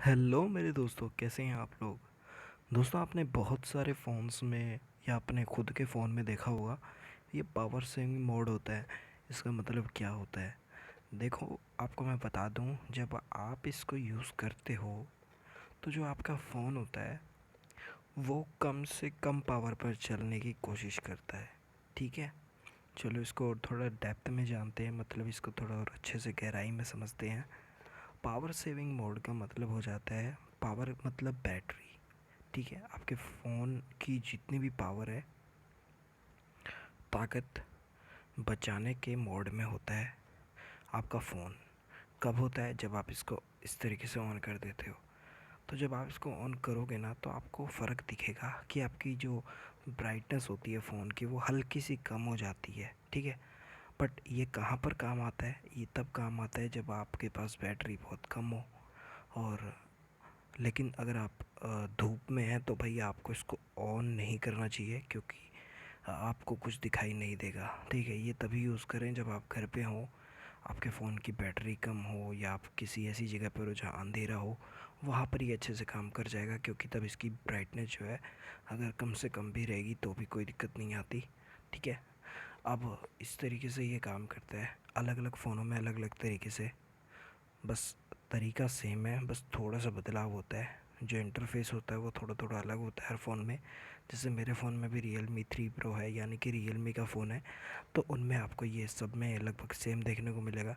Hello मेरे दोस्तों, कैसे हैं आप लोग। दोस्तों, आपने बहुत सारे फ़ोन्स में या अपने खुद के फ़ोन में देखा होगा, ये पावर सेविंग मोड होता है। इसका मतलब क्या होता है? देखो, आपको मैं बता दूं, जब आप इसको यूज़ करते हो तो जो आपका फ़ोन होता है वो कम से कम पावर पर चलने की कोशिश करता है। ठीक है, चलो इसको और थोड़ा डेप्थ में जानते हैं, मतलब इसको थोड़ा और अच्छे से गहराई में समझते हैं। पावर सेविंग मोड का मतलब हो जाता है, पावर मतलब बैटरी। ठीक है, आपके फ़ोन की जितनी भी पावर है, ताकत बचाने के मोड में होता है आपका फ़ोन। कब होता है? जब आप इसको इस तरीके से ऑन कर देते हो। तो जब आप इसको ऑन करोगे ना, तो आपको फ़र्क दिखेगा कि आपकी जो ब्राइटनेस होती है फ़ोन की, वो हल्की सी कम हो जाती है। ठीक है, बट ये कहाँ पर काम आता है? ये तब काम आता है जब आपके पास बैटरी बहुत कम हो। और लेकिन अगर आप धूप में हैं तो भाई आपको इसको ऑन नहीं करना चाहिए, क्योंकि आपको कुछ दिखाई नहीं देगा। ठीक है, ये तभी यूज़ करें जब आप घर पे हों, आपके फ़ोन की बैटरी कम हो, या आप किसी ऐसी जगह पर हो जहाँ अंधेरा हो। वहाँ पर ये अच्छे से काम कर जाएगा, क्योंकि तब इसकी ब्राइटनेस जो है, अगर कम से कम भी रहेगी तो भी कोई दिक्कत नहीं आती। ठीक है, अब इस तरीके से ये काम करता है। अलग अलग फ़ोनों में अलग अलग तरीके से, बस तरीका सेम है, बस थोड़ा सा बदलाव होता है। जो इंटरफेस होता है वो थोड़ा थोड़ा अलग होता है हर फ़ोन में। जैसे मेरे फ़ोन में भी Realme 3 Pro है, यानी कि Realme का फ़ोन है, तो उनमें आपको ये सब में लगभग सेम देखने को मिलेगा।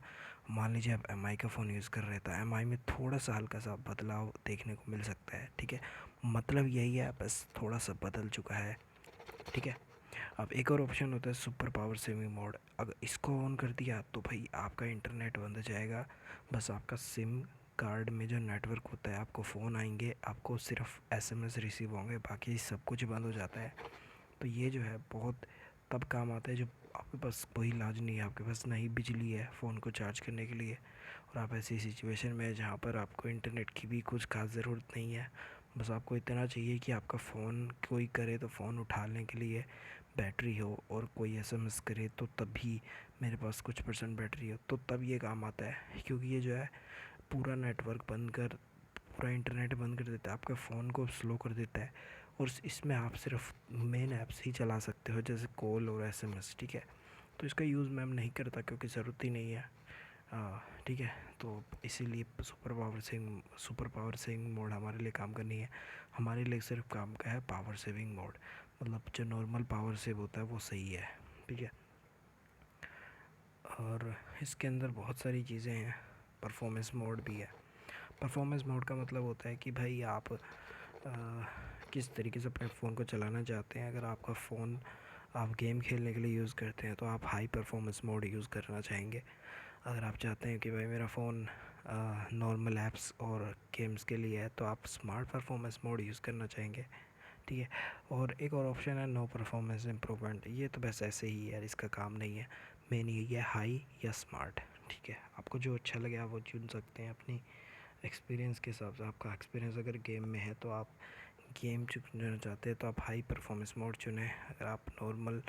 मान लीजिए आप MI का फ़ोन यूज़ कर रहे हैं, तो MI में थोड़ा सा हल्का सा बदलाव देखने को मिल सकता है। ठीक है, मतलब यही है, बस थोड़ा सा बदल चुका है। ठीक है, अब एक और ऑप्शन होता है सुपर पावर सेविंग मोड। अगर इसको ऑन कर दिया तो भाई आपका इंटरनेट बंद हो जाएगा। बस आपका सिम कार्ड में जो नेटवर्क होता है, आपको फ़ोन आएंगे, आपको सिर्फ SMS रिसीव होंगे, बाकी सब कुछ बंद हो जाता है। तो ये जो है बहुत तब काम आता है जब आपके पास कोई इलाज नहीं है, आपके पास ना ही बिजली है फ़ोन को चार्ज करने के लिए, और आप ऐसी सिचुएशन में हैं जहाँ पर आपको इंटरनेट की भी कुछ खास ज़रूरत नहीं है। बस आपको इतना चाहिए कि आपका फ़ोन कोई करे तो फ़ोन उठाने के लिए बैटरी हो, और कोई SMS करे तो तभी मेरे पास कुछ परसेंट बैटरी हो, तो तब ये काम आता है। क्योंकि ये जो है पूरा नेटवर्क बंद कर, पूरा इंटरनेट बंद कर देता है, आपके फ़ोन को स्लो कर देता है। और इसमें आप सिर्फ मेन ऐप्स ही चला सकते हो, जैसे कॉल और SMS। ठीक है, तो इसका यूज़ मैम नहीं करता, क्योंकि ज़रूरत ही नहीं है। ठीक है, तो इसीलिए सुपर पावर सेविंग मोड हमारे लिए काम करनी है। हमारे लिए सिर्फ काम का है पावर सेविंग मोड, मतलब जो नॉर्मल पावर सेव होता है वो सही है। ठीक है, और इसके अंदर बहुत सारी चीज़ें हैं। परफॉर्मेंस मोड भी है। परफॉर्मेंस मोड का मतलब होता है कि भाई आप किस तरीके से अपने फ़ोन को चलाना चाहते हैं। अगर आपका फ़ोन आप गेम खेलने के लिए यूज़ करते हैं तो आप हाई परफॉर्मेंस मोड यूज़ करना चाहेंगे। अगर आप चाहते हैं कि भाई मेरा फ़ोन नॉर्मल ऐप्स और गेम्स के लिए है, तो आप स्मार्ट परफॉर्मेंस मोड यूज़ करना चाहेंगे। ठीक है, और एक और ऑप्शन है नो परफॉर्मेंस इम्प्रूवमेंट। ये तो बस ऐसे ही है, इसका काम नहीं है। मेन यही है हाई या स्मार्ट। ठीक है, आपको जो अच्छा लगे आप वो चुन सकते हैं अपनी एक्सपीरियंस के हिसाब से। आपका एक्सपीरियंस अगर गेम में है तो आप गेम चुनना चाहते हैं तो आप हाई परफॉर्मेंस मोड चुनें। अगर आप नॉर्मल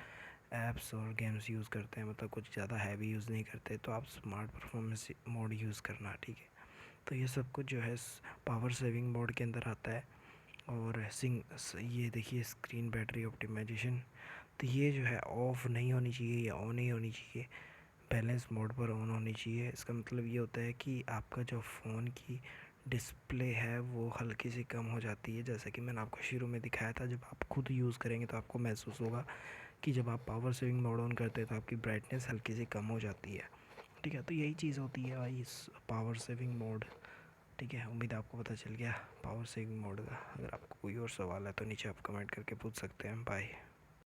ऐप्स और गेम्स यूज़ करते हैं, मतलब कुछ ज़्यादा हैवी यूज़ नहीं करते, तो आप स्मार्ट परफॉर्मेंस मोड यूज़ करना। ठीक है, तो ये सब कुछ जो है पावर सेविंग मोड के अंदर आता है। और ये देखिए स्क्रीन बैटरी ऑप्टिमाइजेशन, तो ये जो है ऑफ़ नहीं होनी चाहिए या ऑन ही होनी चाहिए। बैलेंस मोड पर ऑन होनी चाहिए। इसका मतलब ये होता है कि आपका जो फ़ोन की डिस्प्ले है वो हल्की सी कम हो जाती है। जैसा कि मैंने आपको शुरू में दिखाया था, जब आप खुद यूज़ करेंगे तो आपको महसूस होगा कि जब आप पावर सेविंग मोड ऑन करते हैं तो आपकी ब्राइटनेस हल्की सी कम हो जाती है। ठीक है, तो यही चीज़ होती है भाई इस पावर सेविंग मोड। ठीक है, उम्मीद है आपको पता चल गया पावर सेविंग मोड का। अगर आपको कोई और सवाल है तो नीचे आप कमेंट करके पूछ सकते हैं। बाय।